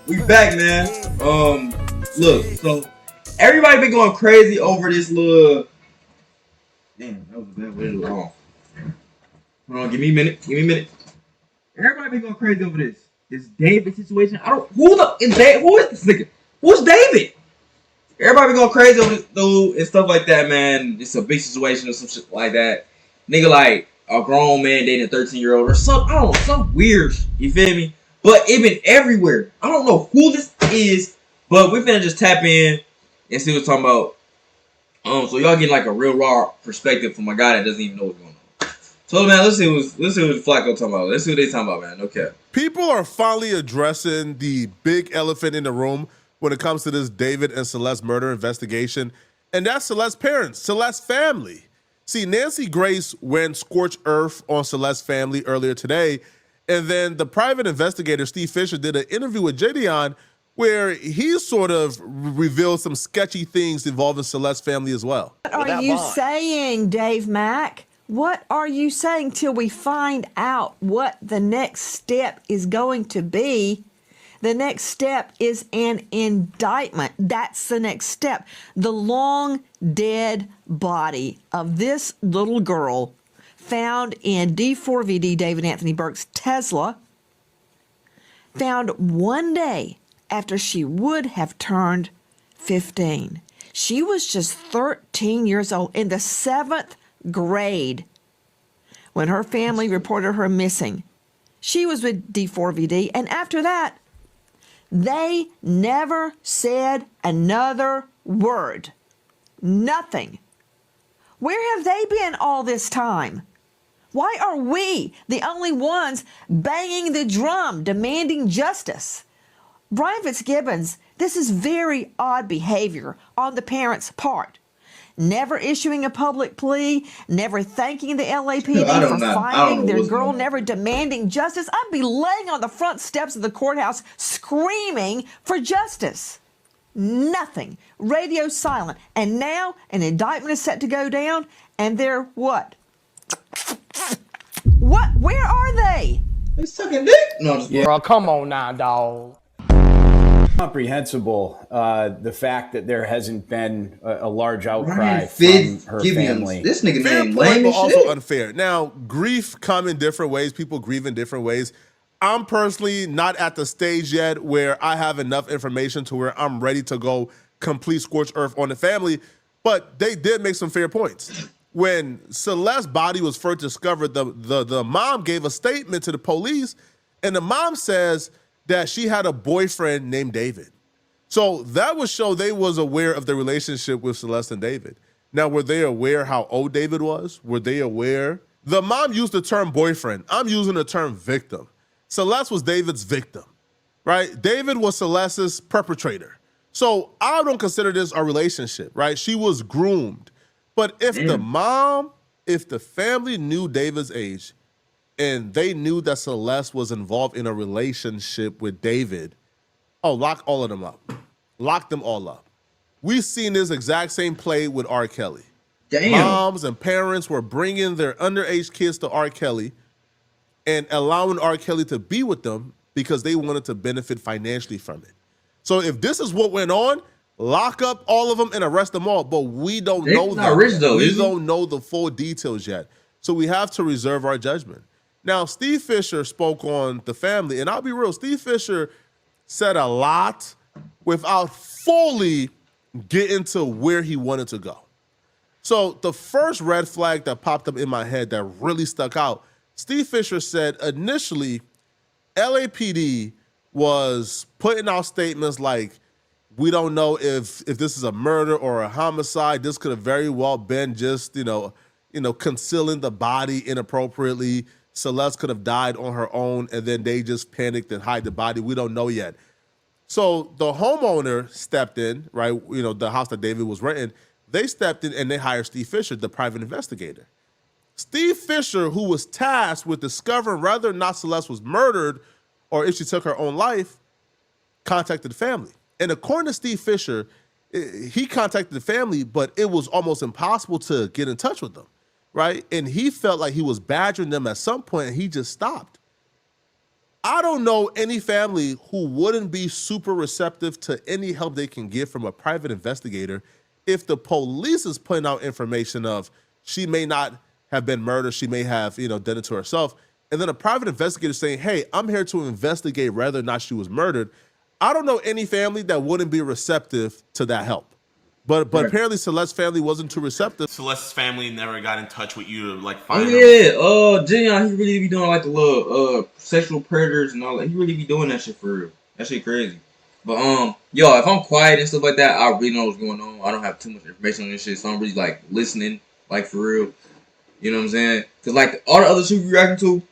We back, man. Look, so everybody been going crazy over this little. Damn, that was a bad way to go. Hold on, give me a minute. Give me a minute. Everybody been going crazy over this. This David situation. I don't. Who the is David? Who is this nigga? Who's David? Everybody been going crazy over this dude and stuff like that, man. It's a big situation or some shit like that. Nigga, like a grown man dating a 13-year-old or some. I don't know, some weird. You feel me? But it been everywhere. I don't know who this is, but we finna just tap in and see what's talking about. So y'all get like a real raw perspective from a guy that doesn't even know what's going on. So man, let's see what Flacco talking about. Let's see what they talking about, man. Okay. People are finally addressing the big elephant in the room when it comes to this David and Celeste murder investigation, and that's Celeste's parents, Celeste's family. See, Nancy Grace went scorched earth on Celeste's family earlier today. And then the private investigator, Steve Fisher, did an interview with Jadion where he sort of revealed some sketchy things involving Celeste's family as well. What are you saying, Dave Mack? What are you saying till we find out what the next step is going to be? The next step is an indictment. That's the next step. The long dead body of this little girl found in D4vd David Anthony Burke's Tesla, found one day after she would have turned 15. She was just 13 years old in the 7th grade when her family reported her missing. She was with D4vd, and after that, they never said another word. Nothing. Where have they been all this time? Why are we the only ones banging the drum, demanding justice? Brian Fitzgibbons, this is very odd behavior on the parents' part. Never issuing a public plea, never thanking the LAPD for finding their girl, never demanding justice. I'd be laying on the front steps of the courthouse screaming for justice. Nothing. Radio silent. And now an indictment is set to go down, and they're what? What? Where are they? They sucking dick? No, just bro, come on now, dog. Comprehensible, the fact that there hasn't been a large outcry from her family. This nigga fair name point, lame but as also shit. unfair. Now, grief come in different ways. People grieve in different ways. I'm personally not at the stage yet where I have enough information to where I'm ready to go complete scorched earth on the family, but they did make some fair points. When Celeste's body was first discovered, the mom gave a statement to the police, and the mom says that she had a boyfriend named David. So that would show they was aware of the relationship with Celeste and David. Now, were they aware how old David was? Were they aware? The mom used the term boyfriend. I'm using the term victim. Celeste was David's victim, right? David was Celeste's perpetrator. So I don't consider this a relationship, right? She was groomed. But if if the family knew David's age and they knew that Celeste was involved in a relationship with David, lock all of them up. Lock them all up. We've seen this exact same play with R. Kelly. Damn. Moms and parents were bringing their underage kids to R. Kelly and allowing R. Kelly to be with them because they wanted to benefit financially from it. So if this is what went on, lock up all of them and arrest them all. But we don't know that. We don't know the full details yet. So we have to reserve our judgment. Now, Steve Fisher spoke on the family, and I'll be real, Steve Fisher said a lot without fully getting to where he wanted to go. So the first red flag that popped up in my head that really stuck out, Steve Fisher said initially LAPD was putting out statements like, we don't know if this is a murder or a homicide. This could have very well been just, concealing the body inappropriately. Celeste could have died on her own, and then they just panicked and hide the body. We don't know yet. So the homeowner stepped in, right? The house that David was renting, they stepped in and they hired Steve Fisher, the private investigator. Steve Fisher, who was tasked with discovering whether or not Celeste was murdered or if she took her own life, contacted the family. And according to Steve Fisher, he contacted the family, but it was almost impossible to get in touch with them, right? And he felt like he was badgering them at some point, and he just stopped. I don't know any family who wouldn't be super receptive to any help they can get from a private investigator if the police is putting out information of she may not have been murdered, she may have, done it to herself. And then a private investigator saying, hey, I'm here to investigate whether or not she was murdered. I don't know any family that wouldn't be receptive to that help. But Right. apparently Celeste's family wasn't too receptive. Celeste's family never got in touch with you to like find Oh them. yeah, Jillian, he really be doing like the little sexual predators and all that. He really be doing that shit for real. That shit crazy. But yo, if I'm quiet and stuff like that, I really know what's going on. I don't have too much information on this shit, so I'm really like listening, like for real. You know what I'm saying? Cause like all the other shit we reacting to,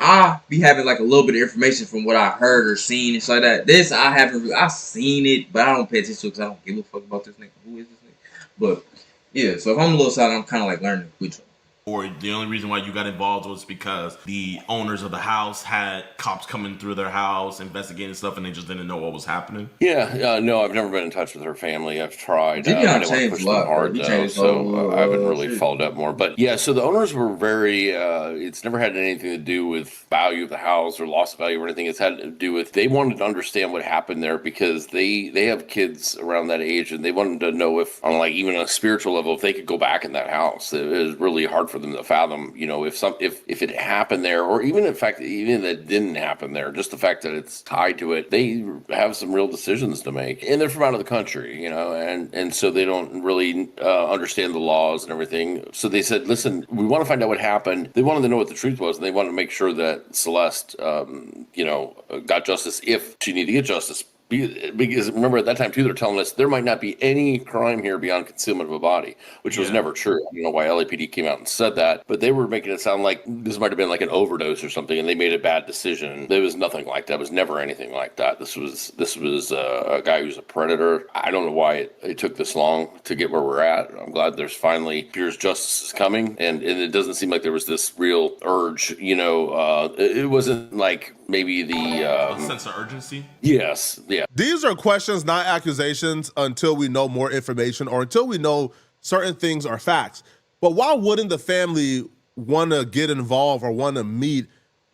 I be having like a little bit of information from what I heard or seen and shit like that. This I haven't. I seen it, but I don't pay attention to it because I don't give a fuck about this nigga. Who is this nigga? But yeah, so if I'm a little silent, I'm kind of like learning which one. Or the only reason why you got involved was because the owners of the house had cops coming through their house, investigating stuff, and they just didn't know what was happening. Yeah, no, I've never been in touch with her family. I've tried. Jimmy I didn't want to changed push a lot, them hard, bro. He though, changed so I haven't really shit. followed up more. But yeah, so the owners were very, it's never had anything to do with value of the house or loss of value or anything. It's had to do with, they wanted to understand what happened there because they have kids around that age and they wanted to know if, on like even a spiritual level, if they could go back in that house. It was really hard for them to fathom. If it happened there, or even in fact, even that didn't happen there, just the fact that it's tied to it, they have some real decisions to make, and they're from out of the country, and so they don't really understand the laws and everything. So they said, listen, we want to find out what happened. They wanted to know what the truth was, and they wanted to make sure that Celeste, got justice if she needed to get justice. Because remember at that time too, they're telling us there might not be any crime here beyond concealment of a body, which was never true. I don't know why LAPD came out and said that, but they were making it sound like this might have been like an overdose or something, and they made a bad decision. There was nothing like that. It was never anything like that. This was a guy who's a predator. I don't know why it took this long to get where we're at. I'm glad there's finally Pierce justice is coming, and it doesn't seem like there was this real urge. It wasn't like maybe the sense of urgency. Yes, yeah. These are questions, not accusations, until we know more information or until we know certain things are facts. But why wouldn't the family want to get involved or want to meet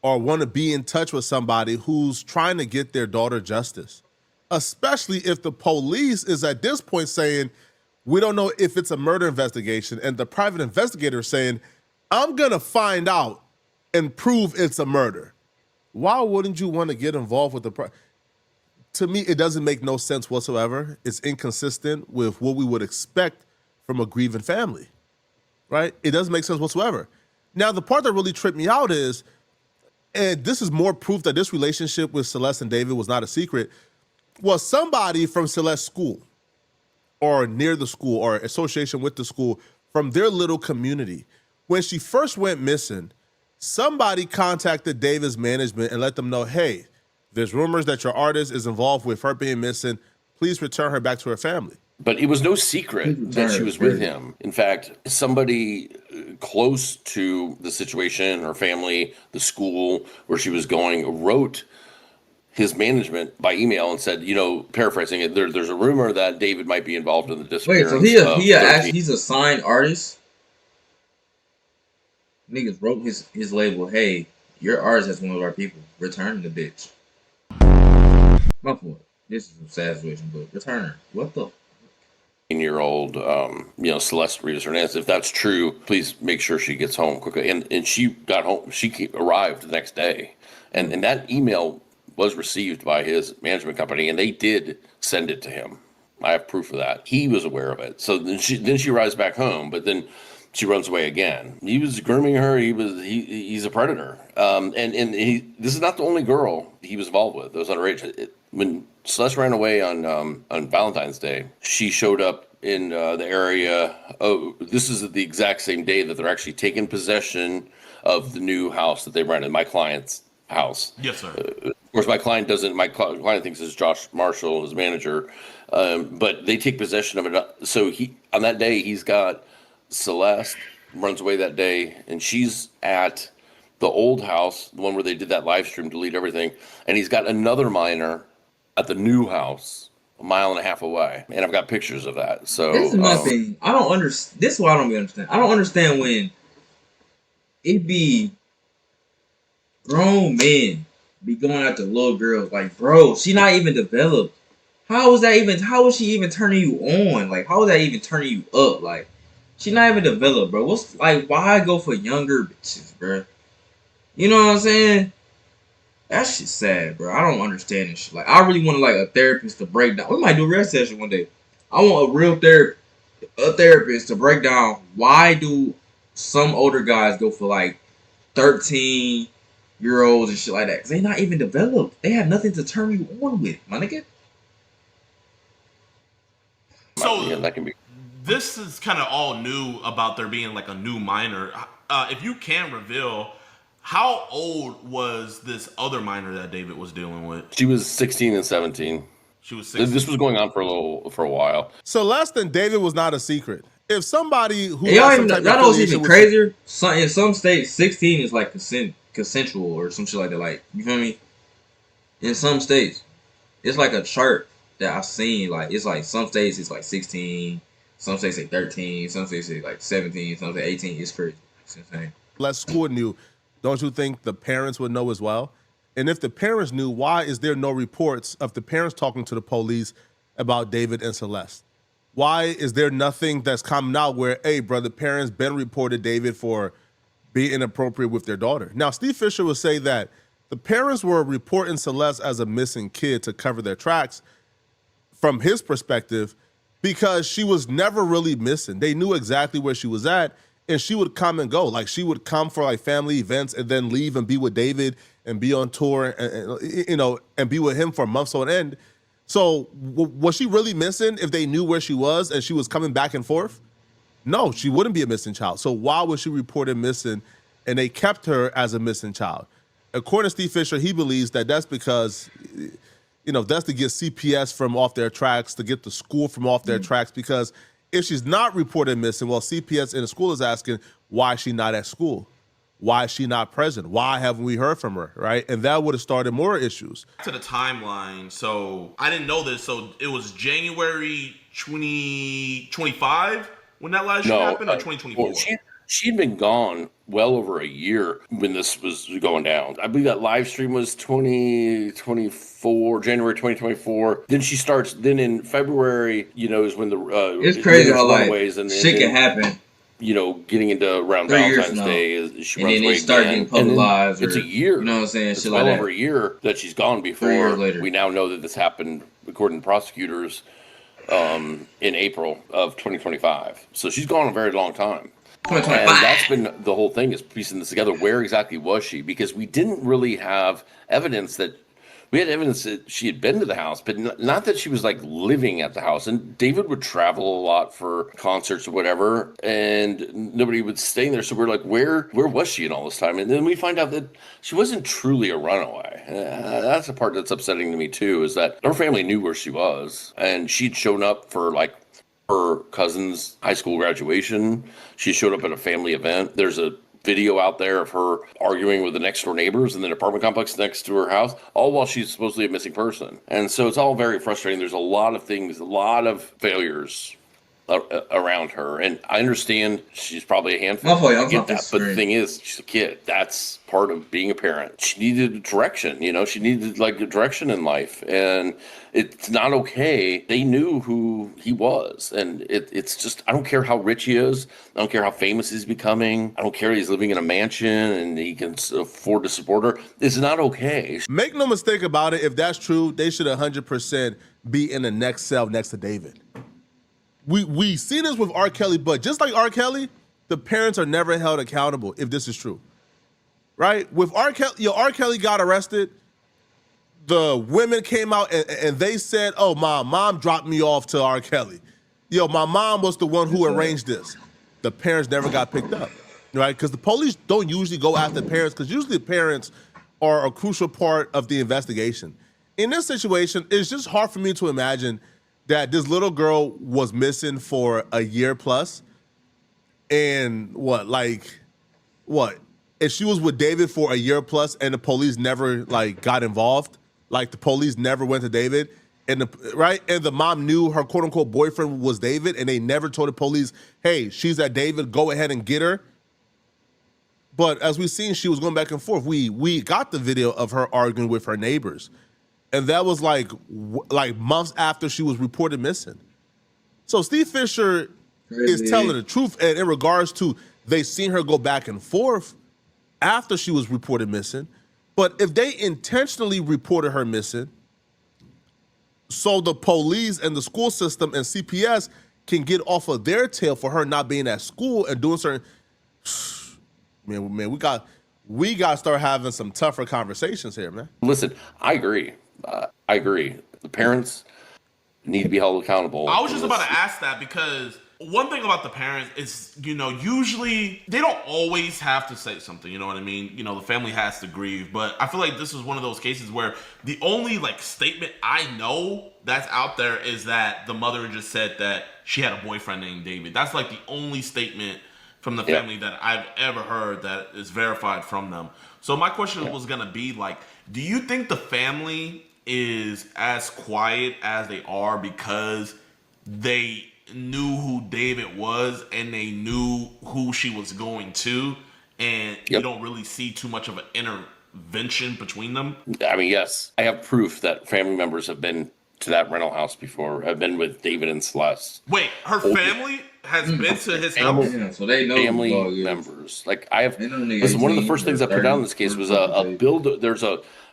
or want to be in touch with somebody who's trying to get their daughter justice? Especially if the police is at this point saying, we don't know if it's a murder investigation, and the private investigator is saying, I'm going to find out and prove it's a murder. Why wouldn't you want to get involved with the To me, it doesn't make no sense whatsoever. It's inconsistent with what we would expect from a grieving family, right? It doesn't make sense whatsoever. Now, the part that really tripped me out is, and this is more proof that this relationship with Celeste and David was not a secret, was somebody from Celeste's school or near the school or association with the school from their little community. When she first went missing, somebody contacted David's management and let them know, hey, there's rumors that your artist is involved with her being missing. Please return her back to her family. But it was no secret that she was with him. In fact, somebody close to the situation, her family, the school where she was going, wrote his management by email and said, paraphrasing it, there's a rumor that David might be involved in the disappearance. Wait, so he's a signed artist? Niggas wrote his label, hey, your artist is one of our people. Return the bitch. My fault. This is a sad situation, but return her. What the? 18-year-old, Celeste Rivas Hernandez. If that's true, please make sure she gets home quickly. And she got home. She arrived the next day, and that email was received by his management company, and they did send it to him. I have proof of that. He was aware of it. So then she arrives back home, but then she runs away again. He was grooming her. He's a predator. This is not the only girl he was involved with. It was underage. When Celeste ran away on Valentine's Day, she showed up in the area. Oh, this is the exact same day that they're actually taking possession of the new house that they rented, my client's house. Yes, sir. Of course, my client doesn't. My client thinks it's Josh Marshall, his manager, but they take possession of it. So on that day, he's got Celeste runs away that day, and she's at the old house, the one where they did that live stream, delete everything, and he's got another minor at the new house, 1.5 miles away, and I've got pictures of that. So this is my thing. I don't understand. This is why I don't understand. I don't understand when it be grown men be going after little girls. Like, bro, she not even developed. How is she even turning you on? Like, how is that even turning you up? Like, she not even developed, bro. Why go for younger bitches, bro? You know what I'm saying? That shit's sad, bro. I don't understand this shit. Like, I really want a therapist to break down. We might do a real session one day. I want a real therapist to break down why do some older guys go for 13-year-olds and shit like that. Because they not even developed. They have nothing to turn you on with, my nigga. So yeah, that can be. This is kind of all new about there being a new minor. If you can reveal, how old was this other minor that David was dealing with? She was 16 and 17. She was 16. This was going on for a while. Celeste and David was not a secret. If somebody who Y'all has some type of that was even affiliation with crazier. In some states, 16 is consensual or some shit like that. You feel me? In some states, it's a chart that I've seen. It's some states it's 16, some states say 13, some states say 17, some say 18. It's crazy. It's insane. less school knew, don't you think the parents would know as well? And if the parents knew, why is there no reports of the parents talking to the police about David and Celeste? Why is there nothing that's coming out where, hey, brother, parents been reported David for being inappropriate with their daughter? Now, Steve Fisher will say that the parents were reporting Celeste as a missing kid to cover their tracks from his perspective because she was never really missing. They knew exactly where she was at, and she would come and go. She would come for family events and then leave and be with David and be on tour and be with him for months on end. So was she really missing if they knew where she was and she was coming back and forth? No, she wouldn't be a missing child. So why was she reported missing and they kept her as a missing child? According to Steve Fisher, he believes that that's because, that's to get CPS from off their tracks, to get the school from off their tracks, because if she's not reported missing, well, CPS in the school is asking, why is she not at school? Why is she not present? Why haven't we heard from her, right? And that would have started more issues. To the timeline, so I didn't know this. So it was January 2025 when that last shit happened, or 2024? Well, she'd been gone well over a year when this was going down. I believe that live stream was 2024, January 2024. Then she starts. Then in February, is when the it's crazy how shit can happen. Getting into around Valentine's Day, she runs away start getting publicized. It's a year. You know what I'm saying? It's shit well like over a year that she's gone before. 3 years later. We now know that this happened, according to prosecutors, in April of 2025. So she's gone a very long time. And that's been the whole thing, is piecing this together. Where exactly was she? Because we didn't really have evidence that. We had evidence that she had been to the house, but not that she was living at the house. And David would travel a lot for concerts or whatever, and nobody would stay there. So we're like, where was she in all this time? And then we find out that she wasn't truly a runaway. That's the part that's upsetting to me too, is that her family knew where she was, and she'd shown up for her cousin's high school graduation. She showed up at a family event. There's a video out there of her arguing with the next door neighbors in the apartment complex next to her house, all while she's supposedly a missing person. And so it's all very frustrating. There's a lot of things, a lot of failures around her. And I understand she's probably a handful. I get that. But the thing is, she's a kid. That's part of being a parent. She needed direction. She needed a direction in life. And it's not okay. They knew who he was. And it's just, I don't care how rich he is. I don't care how famous he's becoming. I don't care he's living in a mansion and he can afford to support her. It's not okay. Make no mistake about it. If that's true, they should 100% be in the next cell next to David. We see this with R. Kelly, but just like R. Kelly, the parents are never held accountable if this is true, right? With R. Kelly, R. Kelly got arrested. The women came out and they said, oh, my mom dropped me off to R. Kelly. My mom was the one who arranged this. The parents never got picked up, right? Because the police don't usually go after parents, because usually the parents are a crucial part of the investigation. In this situation, it's just hard for me to imagine that this little girl was missing for a year plus, and if she was with David for a year plus and the police never got involved, the police never went to David, and the mom knew her quote unquote boyfriend was David, and they never told the police, hey, she's at David, go ahead and get her. But as we've seen, she was going back and forth. We got the video of her arguing with her neighbors, and that was like months after she was reported missing. So Steve Fisher is telling the truth, and in regards to they seen her go back and forth after she was reported missing. But if they intentionally reported her missing, so the police and the school system and CPS can get off of their tail for her not being at school and doing certain. Man, we got to start having some tougher conversations here, man. Listen, I agree. The parents need to be held accountable. I was just about to ask that because one thing about the parents is, usually they don't always have to say something, you know what I mean? The family has to grieve, but I feel like this is one of those cases where the only statement I know that's out there is that the mother just said that she had a boyfriend named David. That's the only statement from the family that I've ever heard that is verified from them. So my question was going to be do you think the family is as quiet as they are because they knew who David was and they knew who she was going to, and you don't really see too much of an intervention between them? I mean, yes, I have proof that family members have been to that rental house before, have been with David and Celeste. Wait, her family has been to his house? Yeah, so they know family members. I have. Listen, one of the first things I put down in this case was a build.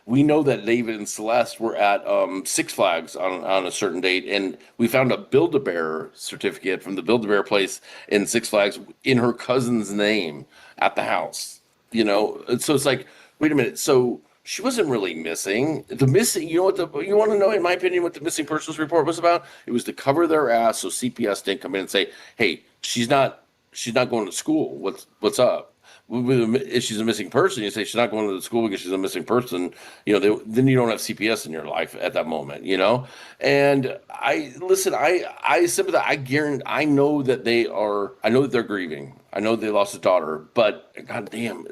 We know that David and Celeste were at Six Flags on a certain date, and we found a Build-A-Bear certificate from the Build-A-Bear place in Six Flags in her cousin's name at the house. So it's wait a minute. So she wasn't really missing. You want to know, in my opinion, what the missing persons report was about? It was to cover their ass so CPS didn't come in and say, "Hey, she's not going to school. What's up?" If she's a missing person, you say she's not going to the school because she's a missing person. Then you don't have CPS in your life at that moment. And I sympathize. I guarantee. I know that they are. I know that they're grieving. I know they lost a daughter. But goddamn,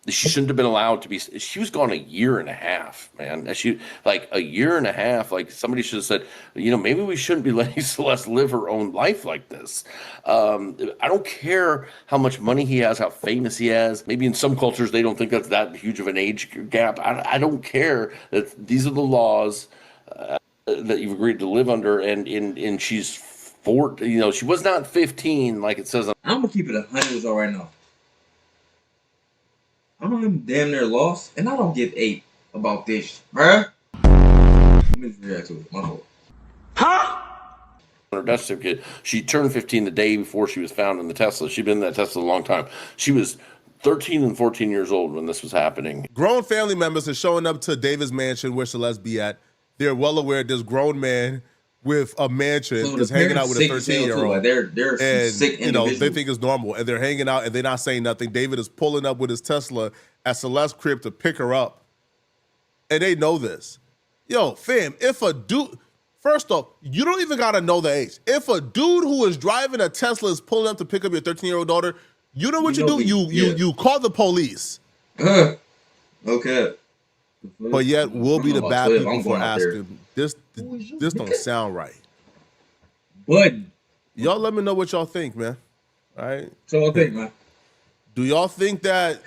she shouldn't have been allowed to be. She was gone a year and a half, man. A year and a half. Somebody should have said, maybe we shouldn't be letting Celeste live her own life like this. I don't care how much money he has, how famous he is. Maybe in some cultures they don't think that's that huge of an age gap. I don't care. That these are the laws that you've agreed to live under, and she's 4. She was not 15 like it says. I'm gonna keep it 100 right now. I'm damn near lost, and I don't give a about this, bruh. Let me react to it. My fault. Her death certificate. She turned 15 the day before she was found in the Tesla. She'd been in that Tesla a long time. She was 13 and 14 years old when this was happening. Grown family members are showing up to David's mansion where Celeste be at. They're well aware this grown man with a mansion is hanging out with a 13-year-old. They're sick individuals. They think it's normal, and they're hanging out, and they're not saying nothing. David is pulling up with his Tesla at Celeste's crib to pick her up, and they know this. Yo, fam, if a dude, first off, you don't even gotta know the age. If a dude who is driving a Tesla is pulling up to pick up your 13-year-old daughter, you know what you do? You call the police. Okay. But yet we'll be the bad people for asking. This don't sound right. But y'all let me know what y'all think, man. All right? So I think, man. Do y'all think that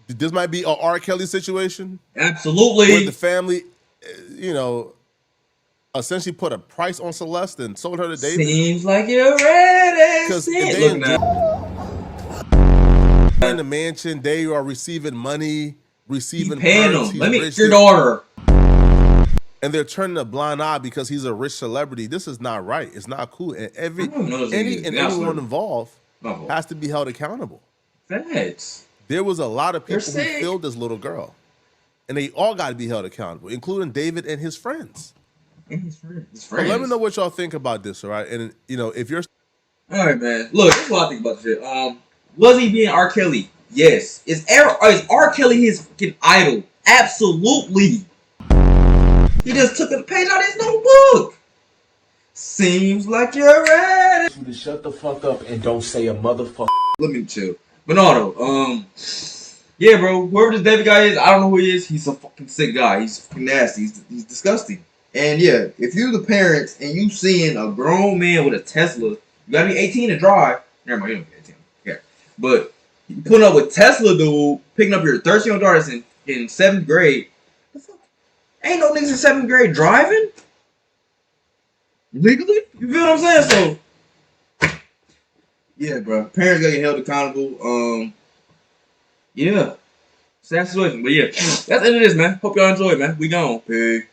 this might be a R. Kelly situation? Absolutely. Where the family, essentially put a price on Celeste and sold her to David? Seems like you're ready. Because if they in the mansion, they are receiving money, receiving paying perks, them. Let me rich, your daughter. And they're turning a blind eye because he's a rich celebrity. This is not right. It's not cool. And anyone involved has to be held accountable. Facts. There was a lot of people who killed this little girl, and they all got to be held accountable, including David and his friends. His friends. So let me know what y'all think about this, all right? And if you're all right, man. Look, this is what I think about this shit. Was he being R. Kelly? Yes. Is R. Kelly his fucking idol? Absolutely. He just took a page out of his notebook. Seems like you're ready. You to shut the fuck up and don't say a motherfucker. Let me chill. Bernardo, yeah, bro. Whoever this David guy is, I don't know who he is. He's a fucking sick guy. He's fucking nasty. He's disgusting. And yeah, if you're the parents and you seeing a grown man with a Tesla, you gotta be 18 to drive. Never mind, you don't be 18. But you putting up with Tesla, dude, picking up your 13-year-old daughter in 7th grade. The fuck? Ain't no niggas in 7th grade driving legally. You feel what I'm saying? So, yeah, bro. Parents gotta get held accountable. Yeah. Sad situation. But yeah, that's the end of this, man. Hope y'all enjoy it, man. We gone. Peace.